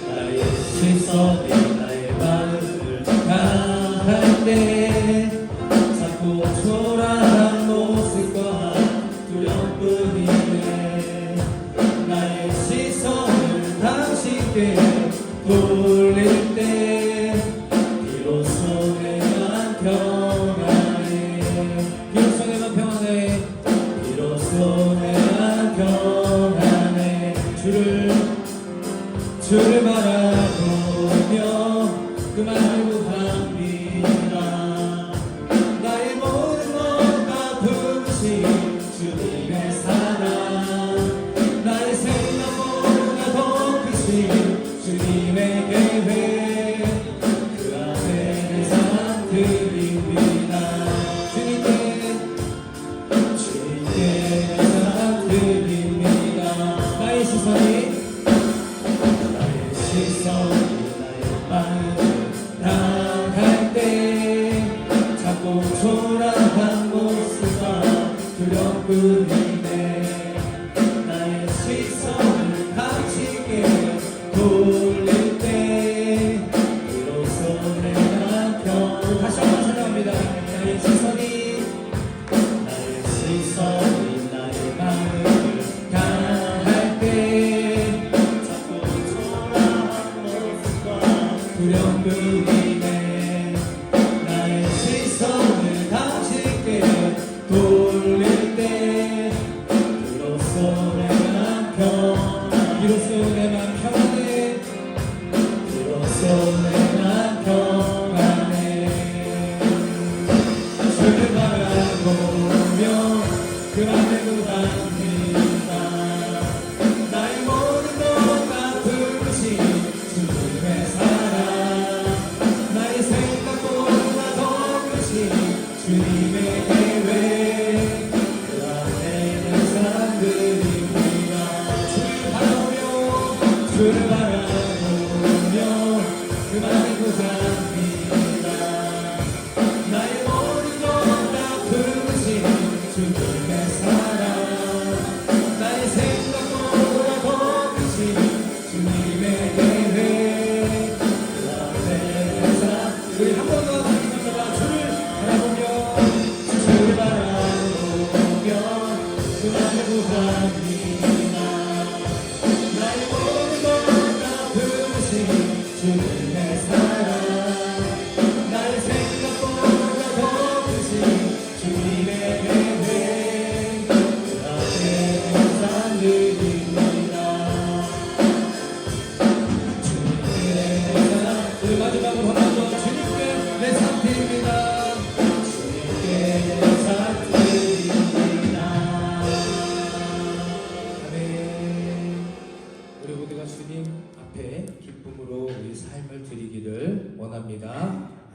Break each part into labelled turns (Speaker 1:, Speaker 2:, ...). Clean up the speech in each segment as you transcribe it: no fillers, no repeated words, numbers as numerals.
Speaker 1: 나의 시선이 나의 마음을 향할 때 자꾸 초라한 모습과 두려움뿐이네. 나의 시선을 당신께 돌릴 때 비로소 내가 평안해. 비로소 내가 평안해. 비로소 내가 평안해. 주를 바라보며 그만을 구합니다. 나의 모든 것 다 부으신 주님의 사랑, 나의 생각보다 더 크신 주님의 계획, 그 앞에 내 삶 드립니다. 주님께 내 삶 드립니다. 나의 시선이 나의 마음을 향할 때 자꾸 초라한 모습과 두려움뿐이네. 나의 시선을 당신께 돌릴 때 비로소 내가 다시 한번 찬양합니다. 나의 시선이 나의 마음을 향할 때 두려움뿐이네. 나의 시선을 당신께 돌릴 때 비로소 내가 평안해. 비로소 내가 평안해. 주를 바라보며 그만을 구합니다. 나의 모든 것 다 부으신 주님의 사랑, 나의 생각보다 더 크신 주님의 계획, 그 앞에 내 삶 드립니다. 주를 바라보며 그만을 구합니다. 나의 모든 것 다 부으신 주님의 사랑, 나의 생각보다 더 크신 주님의 계획, 그 앞에 내 삶. 우리 한 번 더 합니다. 주를 바라보며 그만을 구합니다. 나의 모든 것 다 부으신 주님의 사랑, 나의 생각보다 더 크신 주님의 계획, 그 앞에 내 삶 드립니다. 주님께 내 삶. 우리 마지막으로 한 번 더 주님께 내 삶 드립니다. 주님께 내 삶 드립니다. 아멘. 우리 모두가 주님 앞에 기쁨으로 우리 삶을 드리기를 원합니다.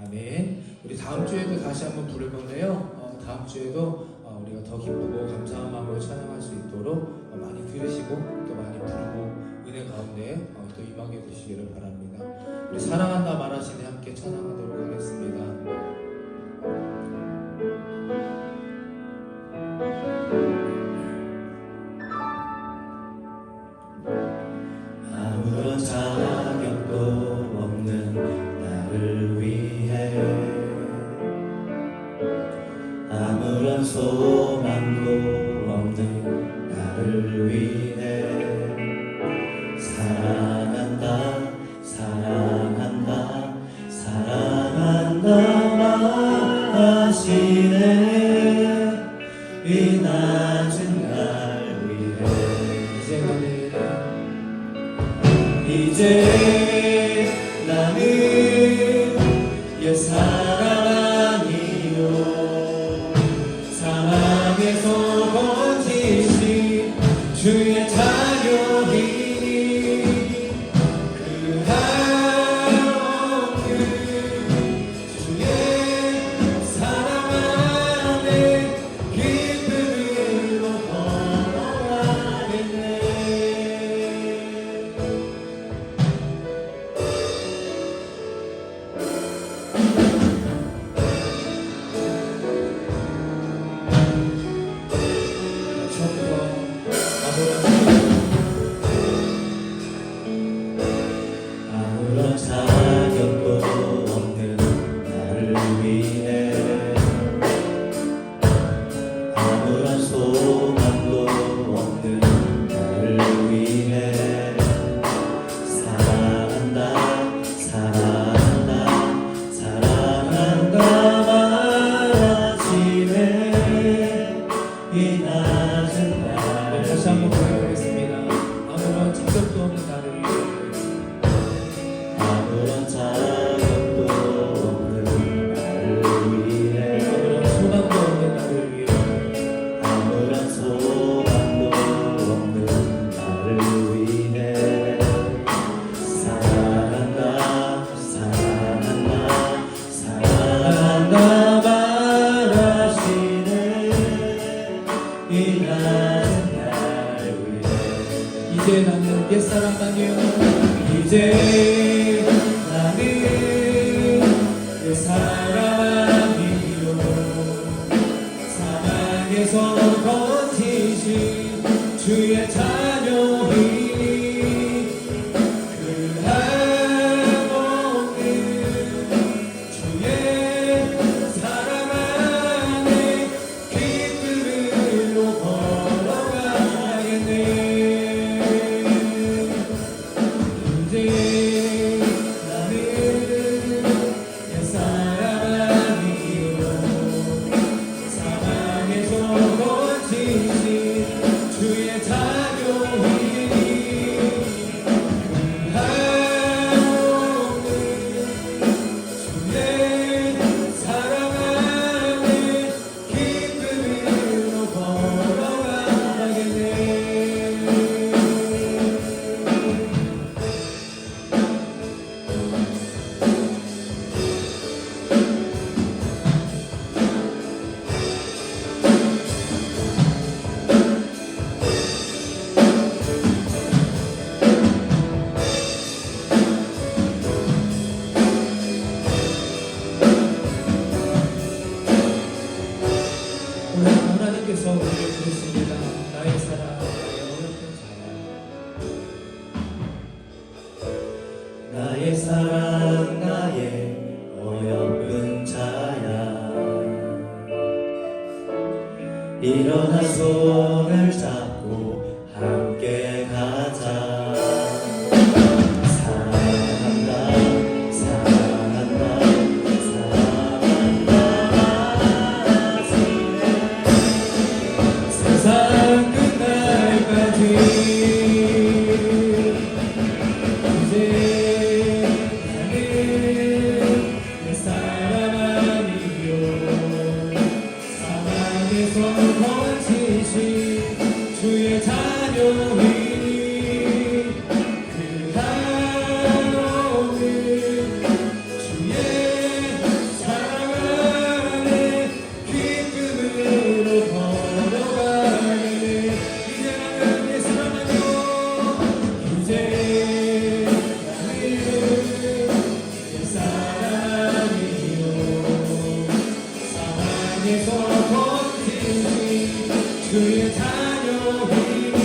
Speaker 1: 아멘. 우리 다음 주에도 다시 한번 부를 건데요. 다음 주에도 우리가 더 기쁘고 감사한 마음으로 찬양할 수 있도록 많이 들으시고 또 많이 부르고 은혜 가운데 또 임하게 되시기를 바랍니다. 우리 사랑한다 말하시네 함께 찬양하도록 하겠습니다. 아무런 자격도 없는 나를 위해, 아무런 소망도 없는 나를 위해 사랑한다 사랑한다 사랑한다 말하시네. 이 낮은 날 위해 이제 나는 옛 사람 아니요, 사랑에서 건지신 주의 자녀
Speaker 2: 소망도 없는 나를 위해 사랑한다 사랑한다 사랑한다 말하지네 이 낮은 날.
Speaker 1: 다시 한번 고백하겠습니다. 아무런 자격도 없는 나를 위해
Speaker 2: 아무런 자격도 없는 나를 위해
Speaker 1: 아무런 소망도 없는 나를 위해
Speaker 2: 아무런 소망도 없는 나를 위해 사랑한다 사랑한다 사랑한다 말하시네 이 낮은 나를 위해.
Speaker 1: 이제 나는 옛사람만이요
Speaker 2: 이제 나는 옛사람 아니요 사랑에서 거치신 주의 자녀이니 그 한없는 주의 사랑 안에 기쁨으로 걸어가겠네. 이제 나는 옛사람 아니요 사랑에서 거치신 주의 자녀이니 한없는 주의 사랑 안에 기쁨으로 걸어가겠네.
Speaker 1: 오늘 하나님께서 우리를 부르십니다. 나의 사랑 나의 어렵던 자야
Speaker 2: 나의 사랑 나의 어여쁜 자야 일어나 손을 잡고 함께 가자. 사랑한다 사랑한다 사랑한다 말하시네
Speaker 1: 세상 끝날까지 이제 나는 옛사람 아니요 사랑에서 거치신 주의 자녀이니 그 한없는 주의 사랑 안에 기쁨으로 걸어가네. 이제 나는 옛사람이요 이제 나는 옛사람이요 사랑에서 거치신 주의 자녀이니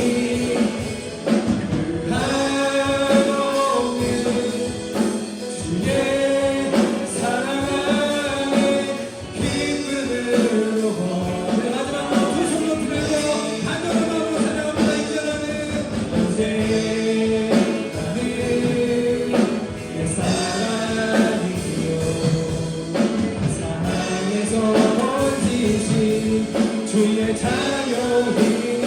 Speaker 1: 그 한없는 주의 사랑 안에 기쁨으로 걸어. 마지막으로 두 손으로 들려요. 간절한 마음으로 찬양합니다. 이제 나는 옛사람이요 사랑에서 거치신 주의 자녀이니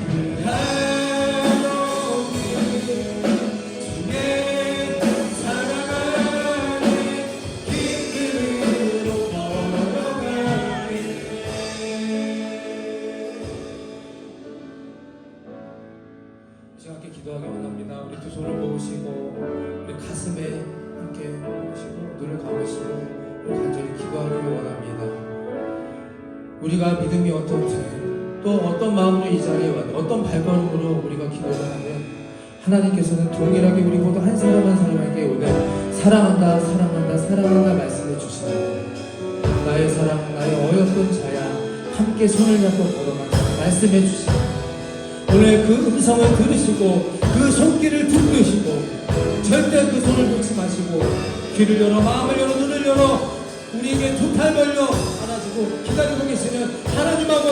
Speaker 1: 그 한없는 주의 사랑 안에 기쁨으로 걸어가네. 함께 기도하기 원합니다. 우리 두 손을 모으시고 우리 가슴에 함께 모으시고 눈을 감으시고 우리 간절히 기도하기 원합니다. 우리가 믿음이 어떤지 또 어떤 마음으로 이 자리에 왔는지 어떤 발걸음으로 우리가 기도를 하면 하나님께서는 동일하게 우리보다 한 사람 한 사람에게 오늘 사랑한다 사랑한다 사랑한다 말씀해 주시는 나의 사랑 나의 어여쁜 자야 함께 손을 잡고 걸어가자 말씀해 주시는 오늘 그 음성을 들으시고 그 손길을 붙드시고 절대 그 손을 놓지 마시고 귀를 열어 마음을 열어 눈을 열어 우리에게 두 팔 벌려 안아주고 기다리고 계시는 하나님 앞에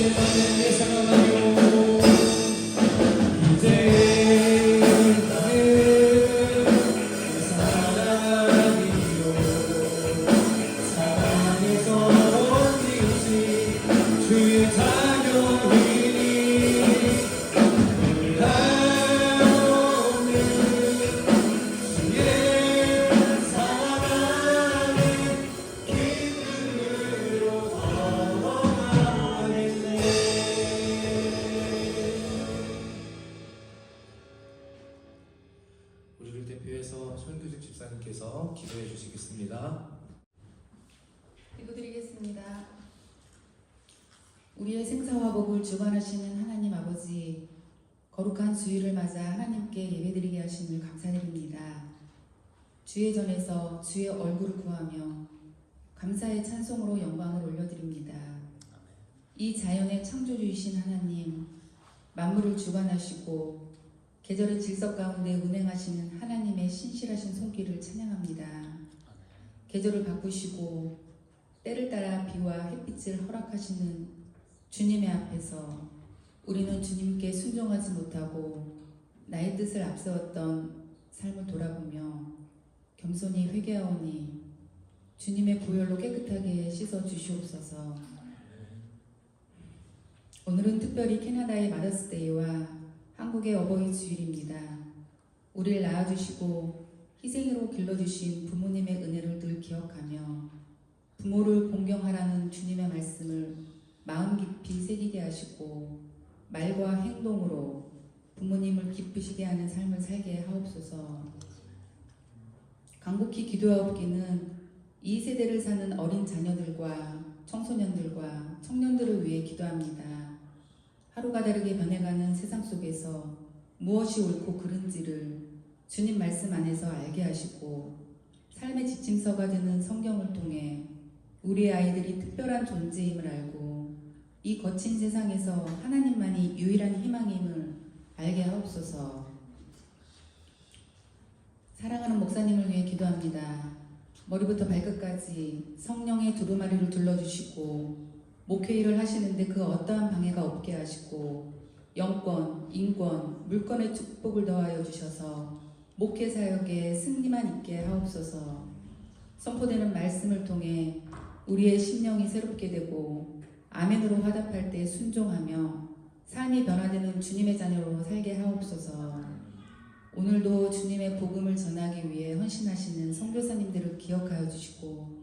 Speaker 1: 나는 사랑하며 이제 나는 사랑이요 사랑에서 어디지 주의 자녀이니 하오는 주의 사랑하는 기쁨으로 걸어가겠네. 우리를 대표해서 손교숙 집사님께서 기도해 주시겠습니다.
Speaker 3: 기도드리겠습니다. 우리의 생사와 복을 주관하시는 하나님 아버지, 거룩한 주일을 맞아 하나님께 예배드리게 하심을 감사드립니다. 주의 전에서 주의 얼굴을 구하며 감사의 찬송으로 영광을 올려드립니다. 이 자연의 창조주이신 하나님, 만물을 주관하시고 계절의 질서 가운데 운행하시는 하나님의 신실하신 손길을 찬양합니다. 계절을 바꾸시고 때를 따라 비와 햇빛을 허락하시는 주님의 앞에서 우리는 주님께 순종하지 못하고 나의 뜻을 앞세웠던 삶을 돌아보며 겸손히 회개하오니 주님의 보혈로 깨끗하게 씻어 주시옵소서. 오늘은 특별히 캐나다의 마더스데이와 한국의 어버이 주일입니다. 우리를 낳아주시고 희생으로 길러주신 부모님의 은혜를 늘 기억하며 부모를 공경하라는 주님의 말씀을 마음 깊이 새기게 하시고 말과 행동으로 부모님을 기쁘시게 하는 삶을 살게 하옵소서. 간곡히 기도하옵기는 이 세대를 사는 어린 자녀들과 청소년들과 청년들을 위해 기도합니다. 하루가 다르게 변해가는 세상 속에서 무엇이 옳고 그른지를 주님 말씀 안에서 알게 하시고 삶의 지침서가 되는 성경을 통해 우리 아이들이 특별한 존재임을 알고 이 거친 세상에서 하나님만이 유일한 희망임을 알게 하옵소서. 사랑하는 목사님을 위해 기도합니다. 머리부터 발끝까지 성령의 두루마리를 둘러주시고 목회 일을 하시는데 그 어떠한 방해가 없게 하시고 영권, 인권, 물권의 축복을 더하여 주셔서 목회 사역에 승리만 있게 하옵소서. 선포되는 말씀을 통해 우리의 심령이 새롭게 되고 아멘으로 화답할 때 순종하며 삶이 변화되는 주님의 자녀로 살게 하옵소서. 오늘도 주님의 복음을 전하기 위해 헌신하시는 선교사님들을 기억하여 주시고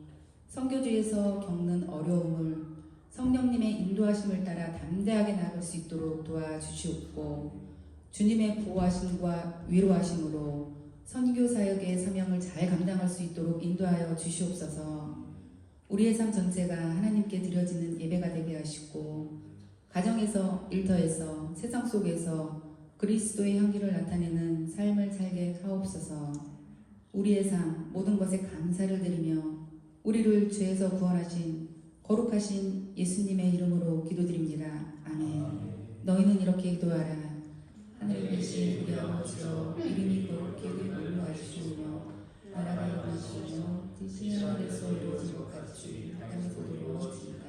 Speaker 3: 선교지에서 겪는 어려움을 성령님의 인도하심을 따라 담대하게 나아갈 수 있도록 도와주시옵고 주님의 보호하심과 위로하심으로 선교사역의 사명을 잘 감당할 수 있도록 인도하여 주시옵소서. 우리의 삶 전체가 하나님께 드려지는 예배가 되게 하시고 가정에서, 일터에서, 세상 속에서 그리스도의 향기를 나타내는 삶을 살게 하옵소서. 우리의 삶 모든 것에 감사를 드리며 우리를 죄에서 구원하신 거룩하신 예수님의 이름으로 기도드립니다. 아멘. 너희는 이렇게 기도하라. 하늘에 계신 우리 아버지여, 이름이 거룩히 여김을 받으시오며 나라가 임하시오며 뜻이 하늘에서 이루어진 것 같이 땅에서도 이루어지이다.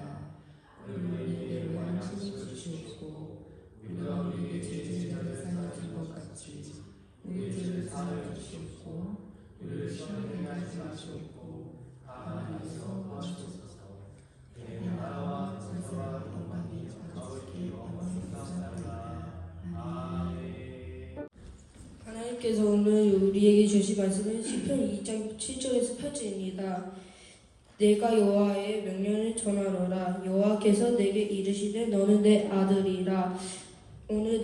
Speaker 3: 오늘 우리에게 양식을 주시옵고 우리가 우리에게 죄진 자를 사하여 것 같이 우리 죄를 사하여 주시옵고 우리를 시험에 하지 마시옵고 다만 악에서 구하시옵소서. 나라와 전세와 영광이 아버지께 영원히 아멘.
Speaker 4: 하나님께서 오늘 우리에게 주신 말씀은 시편 2장 7절에서 8절입니다. 내가 여호와의 명령을 전하노라. 여호와께서 내게 이르시되 너는 내 아들이라. 오늘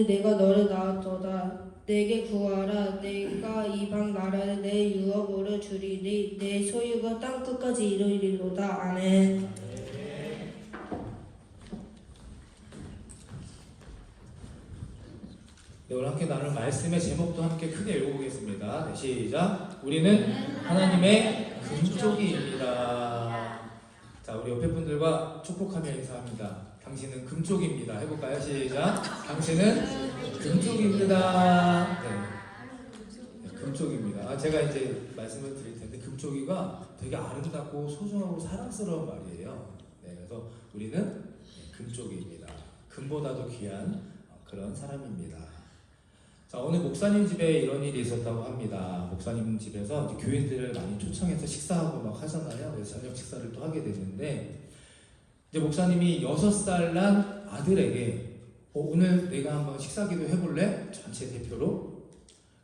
Speaker 4: 내가 너를 낳았도다. 내게 구하라. 내가 이방 나라에 내 유업으로 주리니 내 소유가 땅 끝까지 이르리로다. 아멘.
Speaker 1: 네, 오늘 함께 나눌 말씀의 제목도 함께 크게 읽어보겠습니다. 네, 시작. 우리는 하나님의 금쪽이입니다. 자, 우리 옆에 분들과 축복하며 인사합니다. 당신은 금쪽입니다. 해볼까요? 시작. 당신은 금쪽입니다. 네, 금쪽입니다. 제가 이제 말씀을 드릴 텐데 금쪽이가 되게 아름답고 소중하고 사랑스러운 말이에요. 네, 그래서 우리는 금쪽입니다. 금보다도 귀한 그런 사람입니다. 자, 오늘 목사님 집에 이런 일이 있었다고 합니다. 목사님 집에서 이제 교인들을 많이 초청해서 식사하고 막 하잖아요. 그래서 저녁 식사를 또 하게 되는데, 이제 목사님이 6살 난 아들에게 오늘 내가 한번 식사 기도 해볼래? 전체 대표로.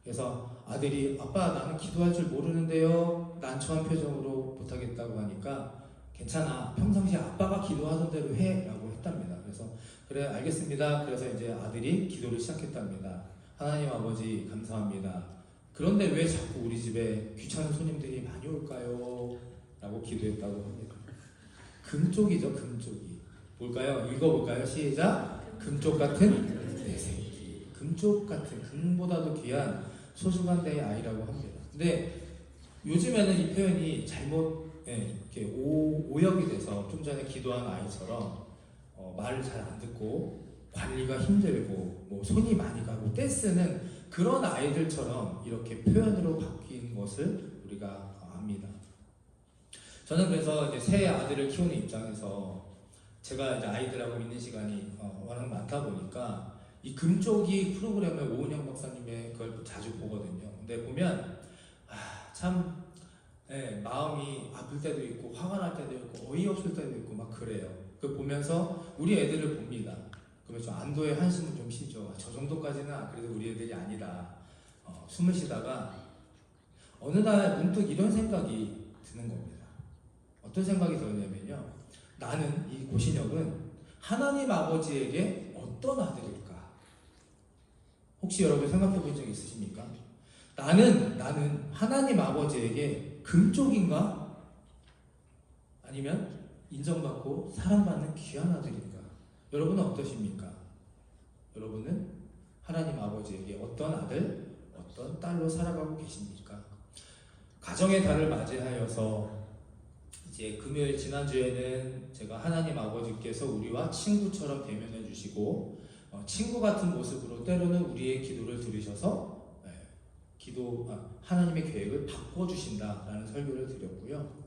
Speaker 1: 그래서 아들이 아빠 나는 기도할 줄 모르는데요. 난처한 표정으로 못하겠다고 하니까 괜찮아. 평상시에 아빠가 기도하던 대로 해. 라고 했답니다. 그래서 그래 알겠습니다. 그래서 이제 아들이 기도를 시작했답니다. 하나님 아버지 감사합니다. 그런데 왜 자꾸 우리 집에 귀찮은 손님들이 많이 올까요? 라고 기도했다고 합니다. 금쪽이죠, 금쪽이. 뭘까요? 읽어볼까요? 시작. 금쪽 같은 내 새끼. 금쪽 같은, 금보다도 귀한 소중한 내 아이라고 합니다. 근데 요즘에는 이 표현이 잘못 이렇게 오역이 돼서 좀 전에 기도한 아이처럼 말을 잘 안 듣고 관리가 힘들고 뭐 손이 많이 가고 떼쓰는 그런 아이들처럼 이렇게 표현으로 바뀐 것을 우리가 압니다. 저는 그래서 이제 새 아들을 키우는 입장에서 제가 이제 아이들하고 있는 시간이 워낙 많다 보니까 이 금쪽이 프로그램을 오은영 박사님의 그걸 자주 보거든요. 근데 보면 참 마음이 아플 때도 있고 화가 날 때도 있고 어이없을 때도 있고 막 그래요. 그 보면서 우리 애들을 봅니다. 그러면 좀 안도의 한숨을 좀 쉬죠. 저 정도까지는 그래도 우리 애들이 아니다. 숨을 쉬다가 어느 날 문득 이런 생각이 드는 겁니다. 어떤 생각이 들었냐면요. 나는 이 고신혁은 하나님 아버지에게 어떤 아들일까? 혹시 여러분 생각해 본 적 있으십니까? 나는 하나님 아버지에게 금쪽인가? 아니면 인정받고 사랑받는 귀한 아들인가? 여러분은 어떠십니까? 여러분은 하나님 아버지에게 어떤 아들, 어떤 딸로 살아가고 계십니까? 가정의 달을 맞이하여서 이제 금요일 지난주에는 제가 하나님 아버지께서 우리와 친구처럼 대면해 주시고 친구 같은 모습으로 때로는 우리의 기도를 들으셔서 하나님의 계획을 바꿔주신다라는 설교를 드렸고요.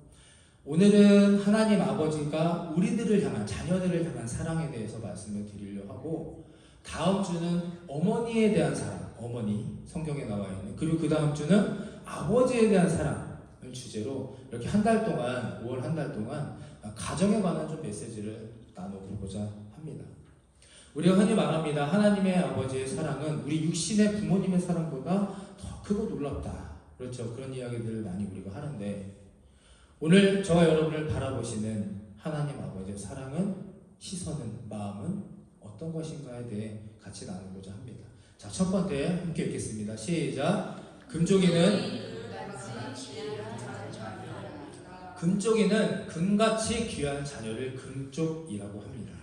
Speaker 1: 오늘은 하나님 아버지가 우리들을 향한, 자녀들을 향한 사랑에 대해서 말씀을 드리려고 하고, 다음 주는 어머니에 대한 사랑, 어머니 성경에 나와 있는, 그리고 그 다음 주는 아버지에 대한 사랑을 주제로 이렇게 한 달 동안, 5월 한 달 동안 가정에 관한 좀 메시지를 나눠보고자 합니다. 우리가 흔히 말합니다. 하나님의 아버지의 사랑은 우리 육신의 부모님의 사랑보다 더 크고 놀랍다. 그렇죠. 그런 이야기들을 많이 우리가 하는데, 오늘 저와 여러분을 바라보시는 하나님 아버지의 사랑은, 시선은, 마음은 어떤 것인가에 대해 같이 나누고자 합니다. 자, 첫 번째 함께 읽겠습니다. 시작. 금쪽이는 금같이 귀한 자녀를 금쪽이라고 합니다.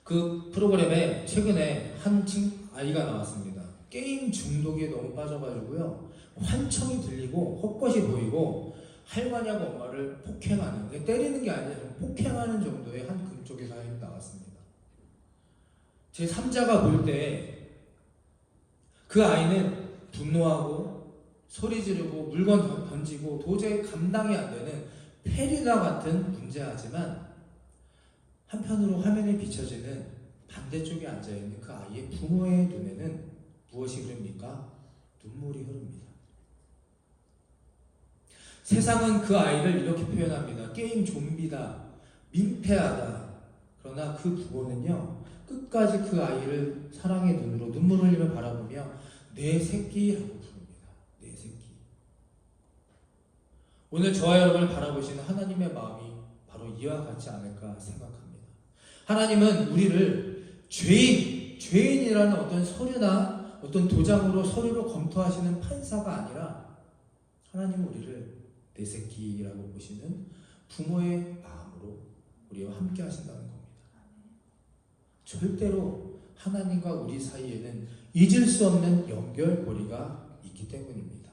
Speaker 1: 그 프로그램에 최근에 한 아이가 나왔습니다. 게임 중독에 너무 빠져가지고요. 환청이 들리고 헛것이 보이고 할머니하고 엄마를 폭행하는, 때리는 게 아니라 폭행하는 정도의 한 금쪽의 사연이 나왔습니다. 제 3자가 볼 때 그 아이는 분노하고 소리 지르고 물건 던지고 도저히 감당이 안 되는 페리나 같은 문제하지만, 한편으로 화면에 비춰지는 반대쪽에 앉아있는 그 아이의 부모의 눈에는 무엇이 흐릅니까? 눈물이 흐릅니다. 세상은 그 아이를 이렇게 표현합니다. 게임 좀비다, 민폐하다. 그러나 그 부모는요, 끝까지 그 아이를 사랑의 눈으로 눈물 흘리며 바라보며 내 새끼라고 부릅니다. 내 새끼. 오늘 저와 여러분을 바라보시는 하나님의 마음이 바로 이와 같지 않을까 생각합니다. 하나님은 우리를 죄인이라는 어떤 서류나 어떤 도장으로 서류로 검토하시는 판사가 아니라, 하나님은 우리를 내 새끼라고 보시는 부모의 마음으로 우리와 함께 하신다는 겁니다. 절대로 하나님과 우리 사이에는 잊을 수 없는 연결고리가 있기 때문입니다.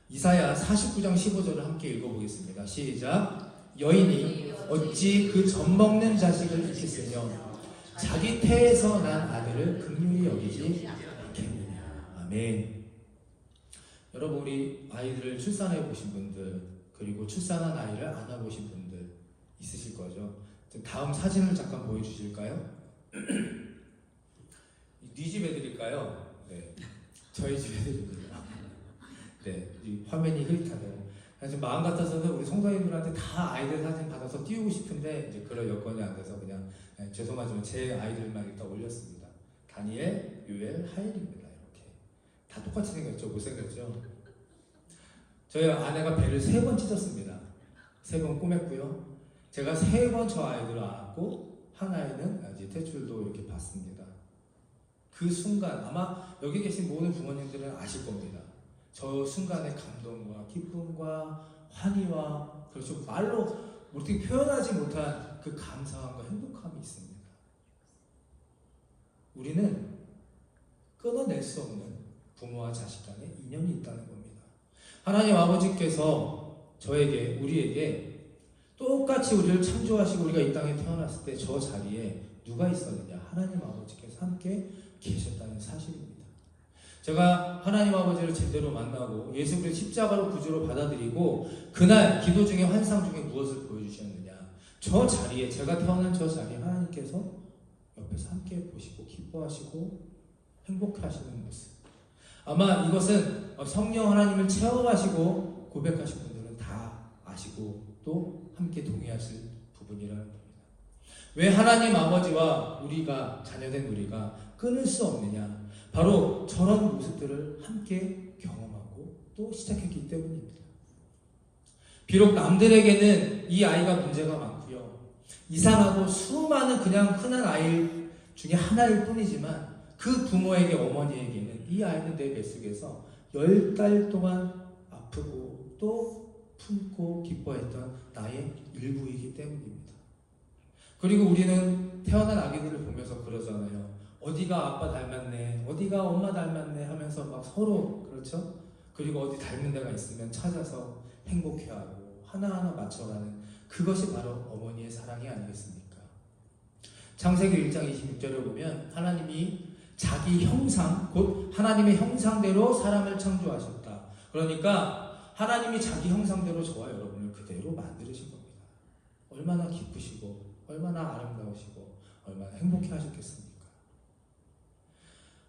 Speaker 1: 이사야 49장 15절을 함께 읽어보겠습니다. 시작. 여인이 어찌 그 젖먹는 자식을 잊겠으며 자기 태에서 난 아들을 긍휼히 여기지 않겠느냐. 아멘. 여러분, 우리 아이들을 출산해 보신 분들, 그리고 출산한 아이를 안아보신 분들 있으실 거죠. 다음 사진을 잠깐 보여주실까요? 네 집 애들일까요? 네, 저희 집 애들입니다. 네, 이 화면이 흐릿하네요. 그래서 마음 같아서는 우리 성도님들한테 다 아이들 사진 받아서 띄우고 싶은데 이제 그럴 여건이 안 돼서 그냥 죄송하지만 제 아이들만 일단 올렸습니다. 다니엘, 유엘, 하일입니다. 이렇게 다 똑같이 생겼죠? 못생겼죠? 저희 아내가 배를 3번 찢었습니다. 3번 꼬맸고요. 제가 3번 저 아이들을 안고 한 아이는 이제 퇴출도 이렇게 봤습니다. 그 순간 아마 여기 계신 모든 부모님들은 아실 겁니다. 저 순간의 감동과 기쁨과 환희와 그렇죠 말로 어떻게 표현하지 못한 그 감사함과 행복함이 있습니다. 우리는 끊어낼 수 없는 부모와 자식 간의 인연이 있다는 겁니다. 하나님 아버지께서 저에게 우리에게 똑같이 우리를 창조하시고 우리가 이 땅에 태어났을 때 저 자리에 누가 있었느냐? 하나님 아버지께서 함께 계셨다는 사실입니다. 제가 하나님 아버지를 제대로 만나고 예수 그리스도 십자가로 구주로 받아들이고 그날 기도 중에 환상 중에 무엇을 보여주셨느냐? 저 자리에 제가 태어난 저 자리에 하나님께서 옆에서 함께 보시고 기뻐하시고 행복해하시는 모습. 아마 이것은 성령 하나님을 체험하시고 고백하신 분들은 다 아시고 또 함께 동의하실 부분이라는 겁니다. 왜 하나님 아버지와 우리가 자녀된 우리가 끊을 수 없느냐? 바로 저런 모습들을 함께 경험하고 또 시작했기 때문입니다. 비록 남들에게는 이 아이가 문제가 많고요. 이상하고 수많은 그냥 흔한 아이 중에 하나일 뿐이지만 그 부모에게 어머니에게는 이 아이는 내 뱃속에서 10달 동안 아프고 또 품고 기뻐했던 나의 일부이기 때문입니다. 그리고 우리는 태어난 아기들을 보면서 그러잖아요. 어디가 아빠 닮았네, 어디가 엄마 닮았네 하면서 막 서로 그렇죠? 그리고 어디 닮은 데가 있으면 찾아서 행복해하고 하나하나 맞춰가는 그것이 바로 어머니의 사랑이 아니겠습니까? 창세기 1장 26절을 보면 하나님이 자기 형상, 곧 하나님의 형상대로 사람을 창조하셨다. 그러니까 하나님이 자기 형상대로 저와 여러분을 그대로 만드신 겁니다. 얼마나 기쁘시고 얼마나 아름다우시고 얼마나 행복해 하셨겠습니까?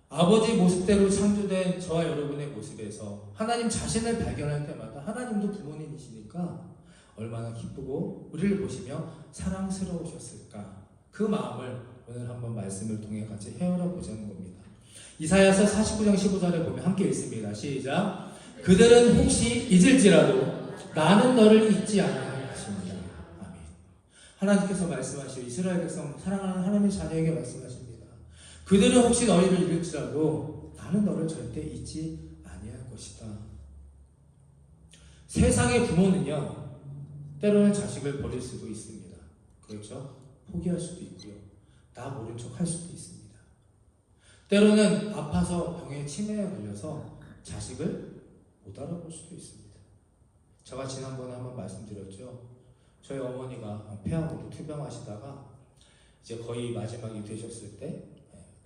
Speaker 1: 아버지 모습대로 창조된 저와 여러분의 모습에서 하나님 자신을 발견할 때마다 하나님도 부모님이시니까 얼마나 기쁘고 우리를 보시며 사랑스러우셨을까? 그 마음을 오늘 한번 말씀을 통해 같이 헤아려 보자는 겁니다. 이사야서 49장 15절에 보면 함께 읽습니다. 시작. 그들은 혹시 잊을지라도 나는 너를 잊지 아니할 것입니다. 아멘. 하나님께서 말씀하시오. 이스라엘 백성 사랑하는 하나님의 자녀에게 말씀하십니다. 그들은 혹시 너희를 잃을지라도 나는 너를 절대 잊지 아니할 것이다. 세상의 부모는요, 때로는 자식을 버릴 수도 있습니다. 그렇죠? 포기할 수도 있고요. 나 모른 척 할 수도 있습니다. 때로는 아파서 병에 치매에 걸려서 자식을 못 알아볼 수도 있습니다. 제가 지난번에 한번 말씀드렸죠. 저희 어머니가 폐암으로 투병하시다가 이제 거의 마지막이 되셨을 때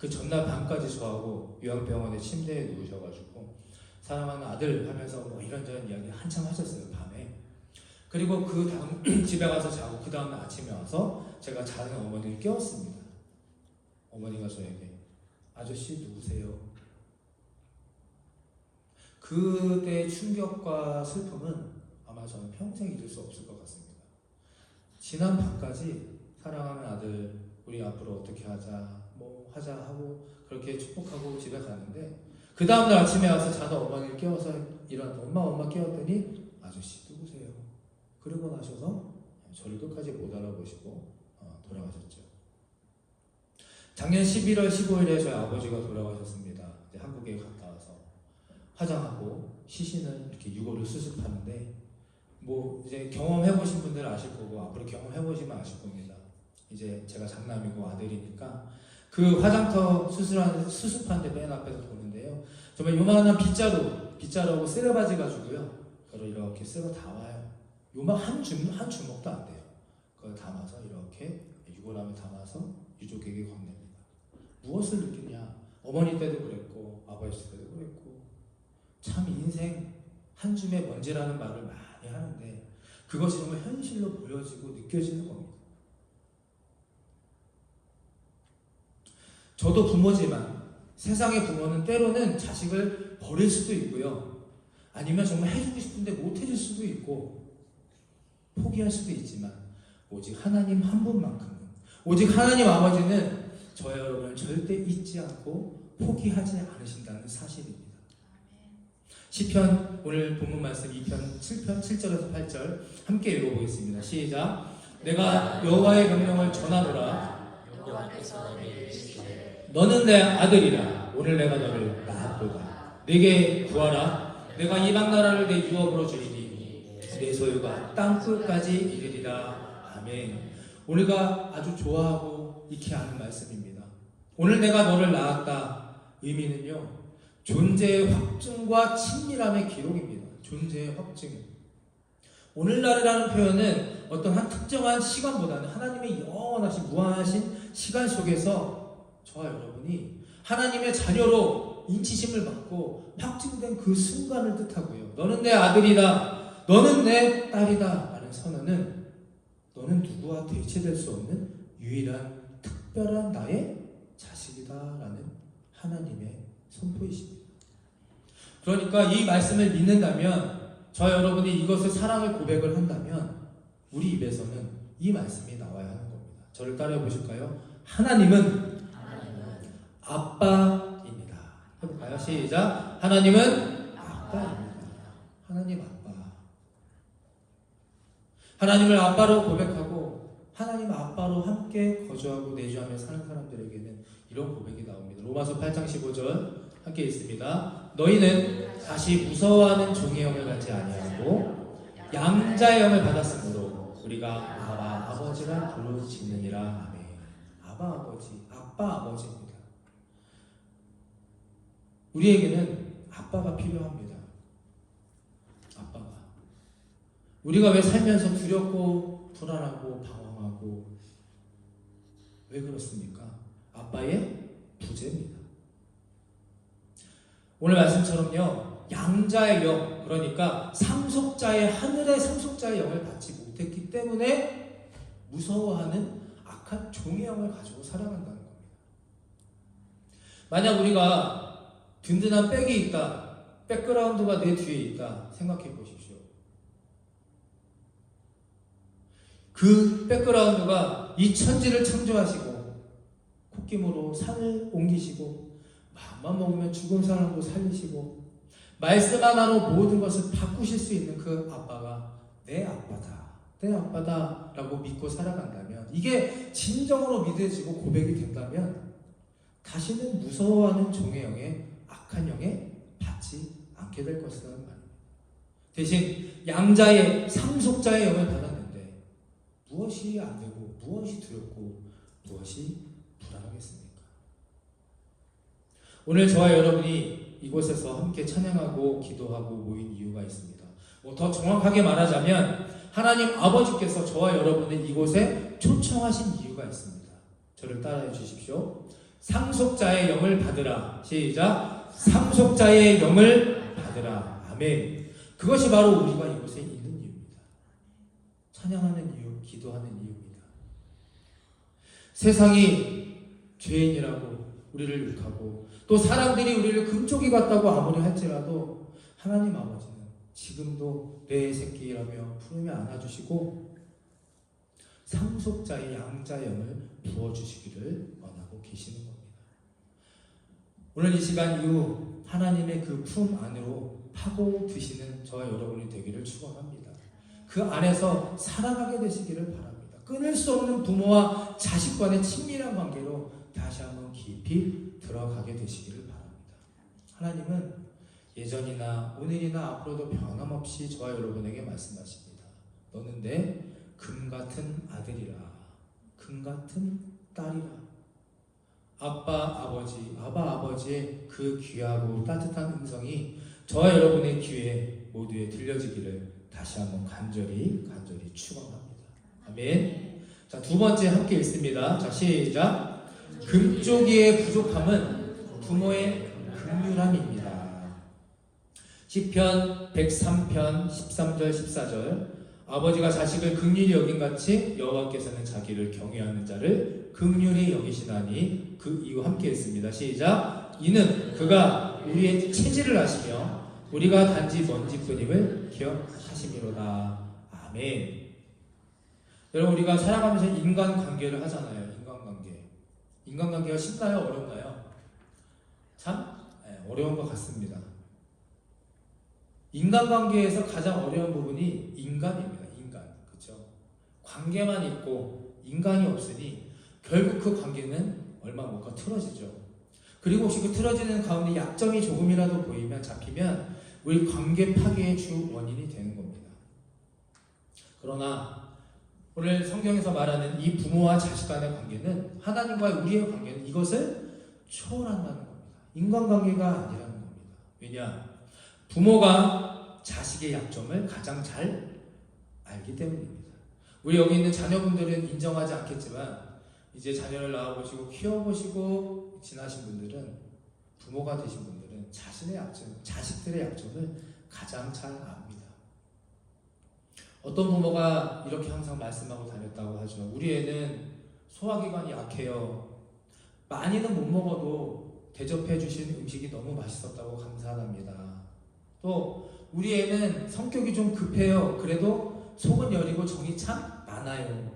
Speaker 1: 그 전날 밤까지 저하고 요양병원에 침대에 누우셔가지고 사랑하는 아들 하면서 뭐 이런저런 이야기 한참 하셨어요, 밤에. 그리고 그 다음 집에 가서 자고 그 다음날 아침에 와서 제가 자는 어머니를 깨웠습니다. 어머니가 저에게 아저씨 누구세요? 그때의 충격과 슬픔은 아마 저는 평생 잊을 수 없을 것 같습니다. 지난 밤까지 사랑하는 아들 우리 앞으로 어떻게 하자 뭐 하자 하고 그렇게 축복하고 집에 갔는데 그 다음날 아침에 와서 자는 어머니를 깨워서 엄마 깨웠더니 아저씨 누구세요? 그러고 나셔서 저를 끝까지 못 알아보시고 돌아가셨죠. 작년 11월 15일에 저희 아버지가 돌아가셨습니다. 이제 한국에 갔다 와서 화장하고 시신을 이렇게 유골을 수습하는데 뭐 이제 경험해보신 분들은 아실 거고 앞으로 경험해보시면 아실 겁니다. 이제 제가 장남이고 아들이니까 그 화장터 수습하는데 맨 앞에서 보는데요. 정말 요만한 빗자루하고 쓰레바지 가지고요. 그걸 이렇게 쓸어 담아요. 요만 한 주먹도 안 돼요. 그걸 담아서 이렇게 유골함에 담아서 유족에게 건넵니다. 무엇을 느끼냐? 어머니 때도 그랬고 아버지 때도 그랬고 참 인생 한 줌의 먼지라는 말을 많이 하는데 그것이 정말 현실로 보여지고 느껴지는 겁니다. 저도 부모지만 세상의 부모는 때로는 자식을 버릴 수도 있고요. 아니면 정말 해주고 싶은데 못 해줄 수도 있고 포기할 수도 있지만 오직 하나님 한 분만큼은, 오직 하나님 아버지는 저와 여러분을 절대 잊지 않고 포기하지 않으신다는 사실입니다. 시편 오늘 본문 말씀 2편 7편 7절에서 8절 함께 읽어보겠습니다. 시작. 내가 여호와의 명령을 전하노라. 너는 내 아들이라. 오늘 내가 너를 낳았도다. 내게 구하라. 내가 이방 나라를 내 유업으로 주리니 내 소유가 땅 끝까지 이르리라. 아멘. 우리가 아주 좋아하고 익히 아는 말씀입니다. 오늘 내가 너를 낳았다. 의미는요, 존재의 확증과 친밀함의 기록입니다. 존재의 확증. 오늘날이라는 표현은 어떤 한 특정한 시간보다는 하나님의 영원하신 무한하신 시간 속에서 저와 여러분이 하나님의 자녀로 인치심을 받고 확증된 그 순간을 뜻하고요. 너는 내 아들이다. 너는 내 딸이다. 라는 선언은 너는 누구와 대체될 수 없는 유일한 특별한 나의 자식이다. 라는 하나님의 선포이십니다. 그러니까 이 말씀을 믿는다면, 저 여러분이 이것을 사랑을 고백을 한다면 우리 입에서는 이 말씀이 나와야 하는 겁니다. 저를 따라해 보실까요? 하나님은 아빠입니다. 해볼까요? 시작. 하나님은 아빠입니다. 하나님 아빠. 하나님을 아빠로 고백하고 하나님 아빠로 함께 거주하고 내주하며 사는 사람들에게는 이런 고백이 나옵니다. 로마서 8장 15절 함께 읽습니다. 너희는 다시 무서워하는 종의 영을 갖지 아니하고 양자의 영을 받았으므로 우리가 아바 아버지라 부르짖느니라. 아멘. 아바 아버지, 아빠 아버지입니다. 우리에게는 아빠가 필요합니다. 아빠가. 우리가 왜 살면서 두렵고 불안하고 방황하고 왜 그렇습니까? 아빠의 부재입니다. 오늘 말씀처럼요, 양자의 영, 그러니까 상속자의, 하늘의 상속자의 영을 받지 못했기 때문에 무서워하는 악한 종의 영을 가지고 살아간다는 겁니다. 만약 우리가 든든한 백이 있다, 백그라운드가 내 뒤에 있다 생각해 보십시오. 그 백그라운드가 이 천지를 창조하시고 콧김으로 산을 옮기시고 마음만 먹으면 죽은 사람도 살리시고 말씀 하나로 모든 것을 바꾸실 수 있는 그 아빠가 내 아빠다, 내 아빠다 라고 믿고 살아간다면, 이게 진정으로 믿어지고 고백이 된다면 다시는 무서워하는 종의 영에, 악한 영에 받지 않게 될 것이라는 말입니다. 대신 양자의, 상속자의 영을 받았는데 무엇이 안 되고 무엇이 두렵고 무엇이 불안하겠습니까? 오늘 저와 여러분이 이곳에서 함께 찬양하고 기도하고 모인 이유가 있습니다. 더 정확하게 말하자면 하나님 아버지께서 저와 여러분을 이곳에 초청하신 이유가 있습니다. 저를 따라해 주십시오. 상속자의 영을 받으라. 시작. 상속자의 영을 받으라. 아멘. 그것이 바로 우리가 이곳에 있는 이유입니다. 찬양하는 이유, 기도하는 이유입니다. 세상이 죄인이라고 우리를 욕하고 또 사람들이 우리를 금쪽이 같다고 아무리 할지라도 하나님 아버지는 지금도 내 새끼라며 품에 안아주시고 상속자의 양자의 영을 부어주시기를 원하고 계시는 겁니다. 오늘 이 시간 이후 하나님의 그 품 안으로 파고드시는 저와 여러분이 되기를 축원합니다. 그 안에서 살아가게 되시기를 바랍니다. 끊을 수 없는 부모와 자식 간의 친밀한 관계로 다시 한번 깊이 들어가게 되시기를 바랍니다. 하나님은 예전이나 오늘이나 앞으로도 변함없이 저와 여러분에게 말씀하십니다. 너는 내 금같은 아들이라, 금같은 딸이라. 아빠 아버지, 아바 아버지의 그 귀하고 따뜻한 음성이 저와 여러분의 귀에 모두에 들려지기를 다시 한번 간절히 축원합니다. 아멘. 자, 두 번째 함께 읽습니다. 자, 시작. 금쪽이의 부족함은 부모의 긍휼함입니다. 시편 103편 13절 14절. 아버지가 자식을 긍휼히 여긴같이 여호와께서는 자기를 경외하는 자를 긍휼히 여기시나니 그 이후 함께 했습니다. 시작. 이는 그가 우리의 체질을 아시며 우리가 단지 먼지뿐임을 기억하심이로다. 아멘. 여러분, 우리가 살아가면서 인간관계를 하잖아요. 인간관계가 쉽나요? 어렵나요? 참 어려운 것 같습니다. 인간관계에서 가장 어려운 부분이 인간입니다. 그렇죠? 관계만 있고 인간이 없으니 결국 그 관계는 얼마 못 가 틀어지죠. 그리고 혹시 그 틀어지는 가운데 약점이 조금이라도 보이면 잡히면 우리 관계 파괴의 주 원인이 되는 겁니다. 그러나 오늘 성경에서 말하는 이 부모와 자식 간의 관계는 하나님과의 우리의 관계는 이것을 초월한다는 겁니다. 인간관계가 아니라는 겁니다. 왜냐? 부모가 자식의 약점을 가장 잘 알기 때문입니다. 우리 여기 있는 자녀분들은 인정하지 않겠지만 이제 자녀를 낳아보시고 키워보시고 지나신 분들은, 부모가 되신 분들은 자신의 약점, 자식들의 약점을 가장 잘 압니다. 어떤 부모가 이렇게 항상 말씀하고 다녔다고 하죠. 우리 애는 소화기관이 약해요. 많이는 못 먹어도 대접해 주신 음식이 너무 맛있었다고 감사합니다. 또 우리 애는 성격이 좀 급해요. 그래도 속은 여리고 정이 참 많아요.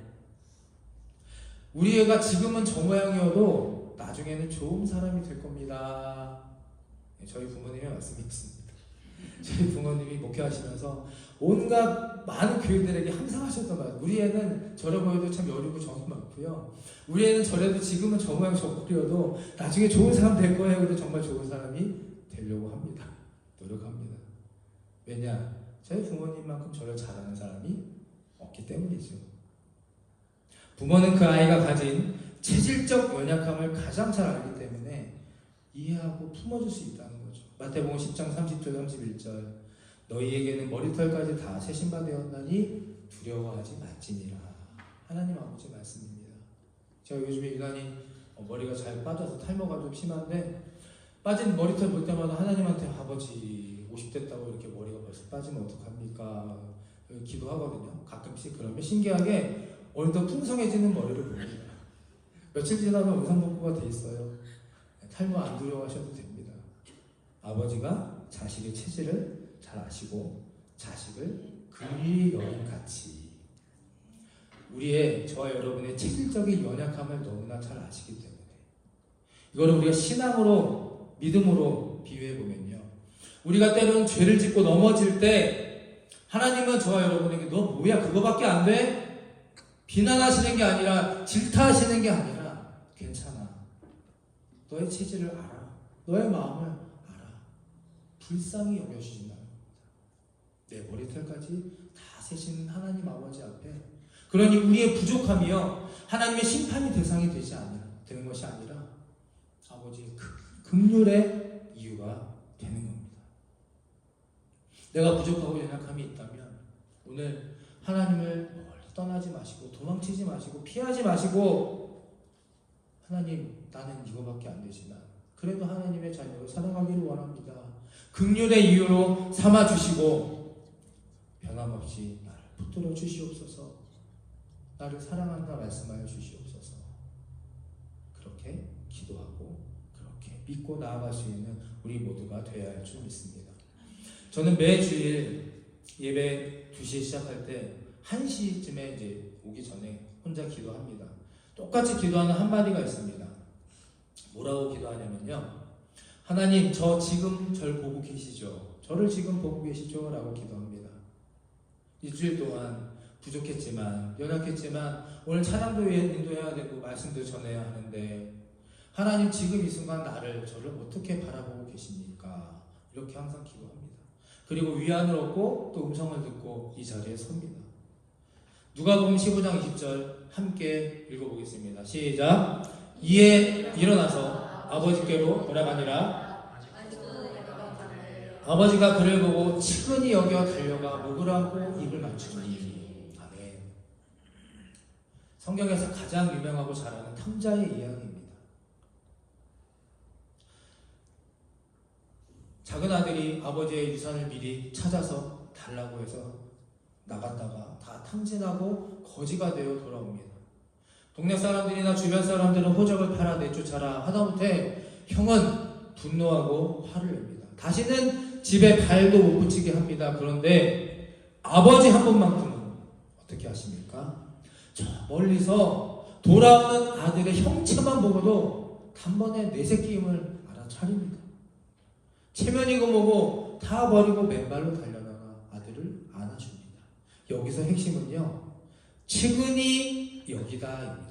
Speaker 1: 우리 애가 지금은 저 모양이어도 나중에는 좋은 사람이 될 겁니다. 저희 부모님의 말씀이었습니다. 저희 부모님이 목회하시면서 온갖 많은 교회들에게 항상 하셨던 말, 우리 애는 저래 보여도 참 여리고 정이 많고요. 우리 애는 저래도 지금은 저 모양 저 꼴이어도 나중에 좋은 사람 될 거예요. 근데 정말 좋은 사람이 되려고 합니다. 노력합니다. 왜냐? 저희 부모님만큼 저를 잘하는 사람이 없기 때문이죠. 부모는 그 아이가 가진 체질적 연약함을 가장 잘 알기 때문에 이해하고 품어줄 수 있다는 거죠. 마태복음 10장 30절 31절 너희에게는 머리털까지 다 새신 바 되었나니 두려워하지 말지니라. 하나님 아버지 말씀입니다. 제가 요즘에 유난히 머리가 잘 빠져서 탈모가 좀 심한데 빠진 머리털 볼 때마다 하나님한테 아버지 50 됐다고 이렇게 머리가 벌써 빠지면 어떡합니까? 기도하거든요. 가끔씩. 그러면 신기하게 오늘도 풍성해지는 머리를 봅니다. 며칠 지나면 원상복구가 돼 있어요. 탈모 안 두려워하셔도 됩니다. 아버지가 자식의 체질을 잘 아시고 자식을 긍휼히 여긴 같이 우리의 저와 여러분의 체질적인 연약함을 너무나 잘 아시기 때문에 이거를 우리가 신앙으로 믿음으로 비유해 보면요, 우리가 때로는 죄를 짓고 넘어질 때 하나님은 저와 여러분에게 너 뭐야 그거밖에 안 돼? 비난하시는 게 아니라 질타하시는 게 아니라 괜찮아. 너의 체질을 알아. 너의 마음을 알아. 불쌍히 여겨주신다는 겁니다. 내 머리털까지 다 세신 하나님 아버지 앞에 그러니 우리의 부족함이요 하나님의 심판이 대상이 되는 것이 아니라 아버지의 긍휼의 이유가 되는 겁니다. 내가 부족하고 연약함이 있다면 오늘 하나님을 멀리 떠나지 마시고 도망치지 마시고 피하지 마시고 하나님 나는 이거밖에 안 되지만 그래도 하나님의 자녀로 살아가기를 원합니다. 긍휼의 이유로 삼아주시고 변함없이 나를 붙들어 주시옵소서. 나를 사랑한다 말씀하여 주시옵소서. 그렇게 기도하고 그렇게 믿고 나아갈 수 있는 우리 모두가 되어야 할 줄 믿습니다. 저는 매주일 예배 2시에 시작할 때 1시쯤에 이제 오기 전에 혼자 기도합니다. 똑같이 기도하는 한마디가 있습니다. 뭐라고 기도하냐면요, 하나님 저 지금 절 보고 계시죠? 저를 지금 보고 계시죠? 라고 기도합니다. 일주일 동안 부족했지만 연약했지만 오늘 찬양도 인도해야 되고 말씀도 전해야 하는데 하나님 지금 이 순간 저를 어떻게 바라보고 계십니까? 이렇게 항상 기도합니다. 그리고 위안을 얻고 또 음성을 듣고 이 자리에 섭니다. 누가복음 15장 20절 함께 읽어보겠습니다. 시작. 이에 일어나서 아버지께로 돌아가니라. 아버지가 그를 보고 측은히 여겨 달려가 목을 안고 입을 맞추니. 아멘. 성경에서 가장 유명하고 잘 아는 탕자의 이야기입니다. 작은 아들이 아버지의 유산을 미리 찾아서 달라고 해서 나갔다가 다 탕진하고 거지가 되어 돌아옵니다. 동네 사람들이나 주변 사람들은 호적을 팔아 내쫓아라. 하다못해 형은 분노하고 화를 냅니다. 다시는 집에 발도 못 붙이게 합니다. 그런데 아버지 한 분만큼은 어떻게 하십니까? 저 멀리서 돌아오는 아들의 형체만 보고도 단번에 내 새끼임을 알아차립니다. 체면이고 뭐고 다 버리고 맨발로 달려나가 아들을 안아줍니다. 여기서 핵심은요, 측은히 여기다입니다.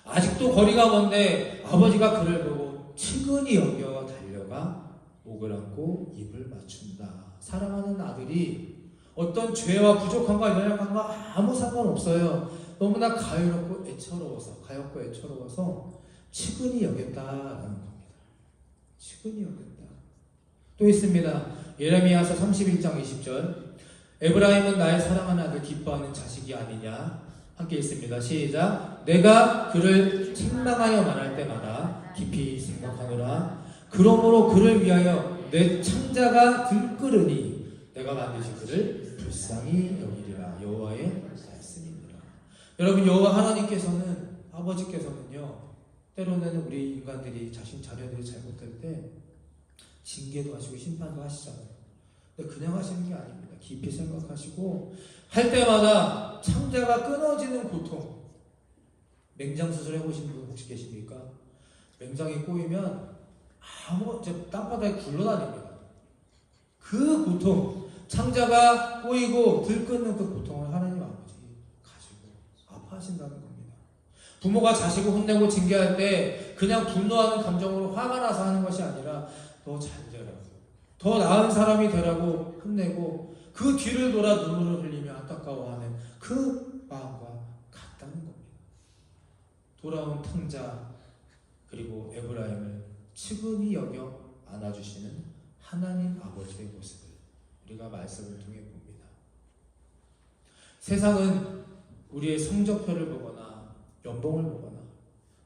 Speaker 1: 아직도 거리가 먼데 아버지가 그를 보고 측은히 여겨 달려가 목을 안고 입을 맞춘다. 사랑하는 아들이 어떤 죄와 부족함과 연약함과 아무 상관없어요. 너무나 가엽고 애처로워서 측은히 여겼다라는 겁니다. 측은히 여겼다. 또 있습니다. 예레미야서 31장 20절. 에브라임은 나의 사랑하는 아들 기뻐하는 자식이 아니냐. 함께 있습니다. 시작. 내가 그를 책망하여 말할 때마다 깊이 생각하노라. 그러므로 그를 위하여 내 창자가 들끓으니 내가 반드시 그를 불쌍히 여기리라. 여호와의 말씀입니다. 여러분, 여호와 하나님께서는, 아버지께서는요, 때로는 우리 인간들이 자신 자녀들이 잘못될 때 징계도 하시고 심판도 하시잖아요. 근데 그냥 하시는 게 아닙니다. 깊이 생각하시고 할 때마다 창자가 끊어지는 고통. 맹장 수술 해보신 분 혹시 계십니까? 맹장이 꼬이면 땅바닥에 굴러다닙니다. 그 고통, 창자가 꼬이고 들끓는 그 고통을 하나님 아버지 가지고 아파하신다는 겁니다. 부모가 자식을 혼내고 징계할 때 그냥 분노하는 감정으로 화가 나서 하는 것이 아니라 더 잘 되라고, 더 나은 사람이 되라고 혼내고 그 뒤를 돌아 눈물을 흘리며 안타까워하는 그 마음과 같다는 겁니다. 돌아온 탕자 그리고 에브라임을 측은히 여겨 안아주시는 하나님 아버지의 모습을 우리가 말씀을 통해 봅니다. 세상은 우리의 성적표를 보거나 연봉을 보거나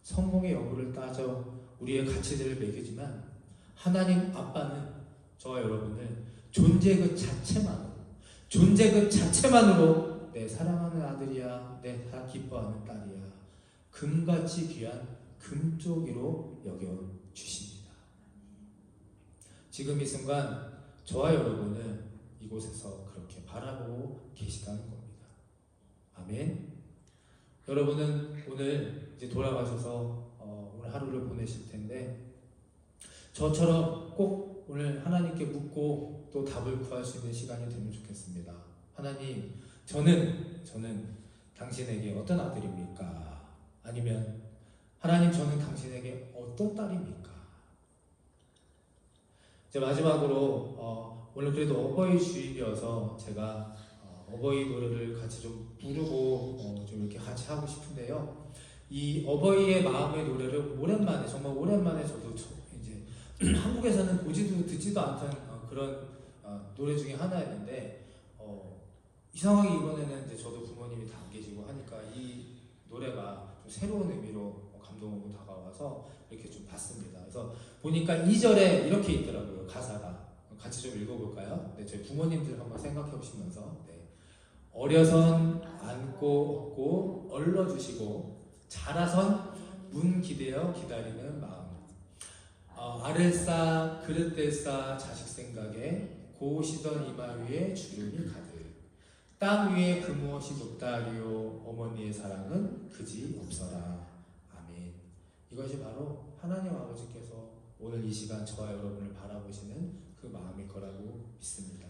Speaker 1: 성공의 여부를 따져 우리의 가치들을 매기지만 하나님 아빠는 저와 여러분을 존재 그 자체만으로 내 사랑하는 아들이야, 내 다 기뻐하는 딸이야, 금같이 귀한 금쪽이로 여겨주십니다. 지금 이 순간 저와 여러분은 이곳에서 그렇게 바라보고 계시다는 겁니다. 아멘. 여러분은 오늘 이제 돌아가셔서 오늘 하루를 보내실 텐데 저처럼 꼭 오늘 하나님께 묻고 또 답을 구할 수 있는 시간이 되면 좋겠습니다. 하나님, 저는 당신에게 어떤 아들입니까? 아니면 하나님, 저는 당신에게 어떤 딸입니까? 이제 마지막으로 오늘 그래도 어버이 주일이어서 제가 어버이 노래를 같이 좀 부르고 좀 이렇게 같이 하고 싶은데요. 이 어버이의 마음의 노래를 정말 오랜만에 저도 이제 한국에서는 보지도 듣지도 않던 그런 노래 중에 하나였는데 이상하게 이번에는 이제 저도 부모님이 다 안 계시고 하니까 이 노래가 좀 새로운 의미로 감동으로 다가와서 이렇게 좀 봤습니다. 그래서 보니까 2절에 이렇게 있더라고요. 가사가. 같이 좀 읽어볼까요? 네, 저희 부모님들 한번 생각해 보시면서 네. 어려선 안고 업고 얼러주시고 자라선 문 기대어 기다리는 마음. 아를싸 그릇들싸 자식 생각에 고우시던 이마 위에 주름이 가득. 땅 위에 그 무엇이 높다리요 어머니의 사랑은 그지 없어라. 아멘. 이것이 바로 하나님 아버지께서 오늘 이 시간 저와 여러분을 바라보시는 그 마음일 거라고 믿습니다.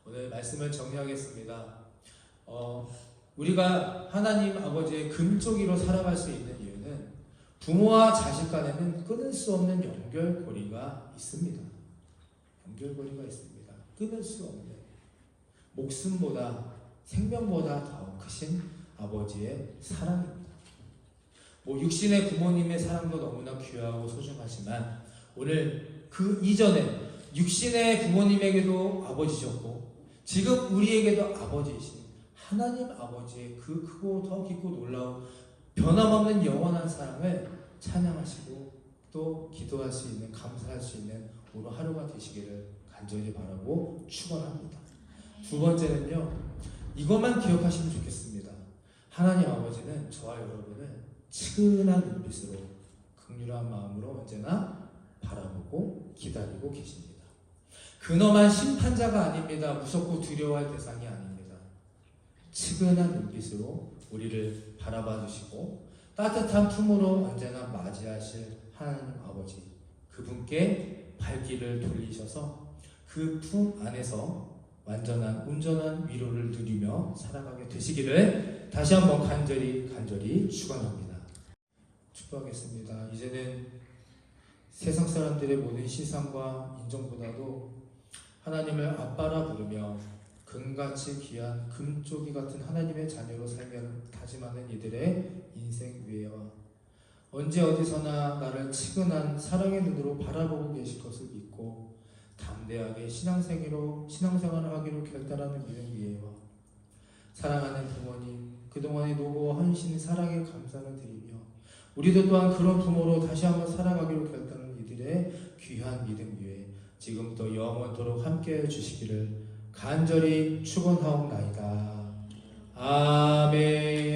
Speaker 1: 오늘 말씀을 정리하겠습니다. 우리가 하나님 아버지의 금쪽이로 살아갈 수 있는 이유는 부모와 자식 간에는 끊을 수 없는 연결고리가 있습니다. 연결고리가 있습니다. 끊을 수 없는 목숨보다 생명보다 더 크신 아버지의 사랑입니다. 육신의 부모님의 사랑도 너무나 귀하고 소중하지만 오늘 그 이전에 육신의 부모님에게도 아버지셨고 지금 우리에게도 아버지이신 하나님 아버지의 그 크고 더 깊고 놀라운 변함없는 영원한 사랑을 찬양하시고 또 기도할 수 있는, 감사할 수 있는 오늘 하루가 되시기를 간절히 바라고 축원합니다. 두 번째는요, 이것만 기억하시면 좋겠습니다. 하나님 아버지는 저와 여러분을 측은한 눈빛으로 긍휼한 마음으로 언제나 바라보고 기다리고 계십니다. 근엄한 심판자가 아닙니다. 무섭고 두려워할 대상이 아닙니다. 측은한 눈빛으로 우리를 바라봐 주시고 따뜻한 품으로 언제나 맞이하실 하나님 아버지, 그분께 발길을 돌리셔서 그 품 안에서 완전한 온전한 위로를 누리며 살아가게 되시기를 다시 한번 간절히 축원합니다. 축복하겠습니다. 이제는 세상 사람들의 모든 시선과 인정보다도 하나님을 아빠라 부르며 금같이 귀한 금쪽이 같은 하나님의 자녀로 살며 다짐하는 이들의 인생 위에와 언제 어디서나 나를 측은한 사랑의 눈으로 바라보고 계실 것을 믿고 담대하게 신앙생활을 하기로 결단하는 믿음 위에와 사랑하는 부모님, 그동안의 노고와 헌신, 사랑에 감사를 드리며 우리도 또한 그런 부모로 다시 한번 살아가기로 결단하는 이들의 귀한 믿음 위에 지금부터 영원토록 함께해 주시기를 간절히 축원하옵나이다. 아멘.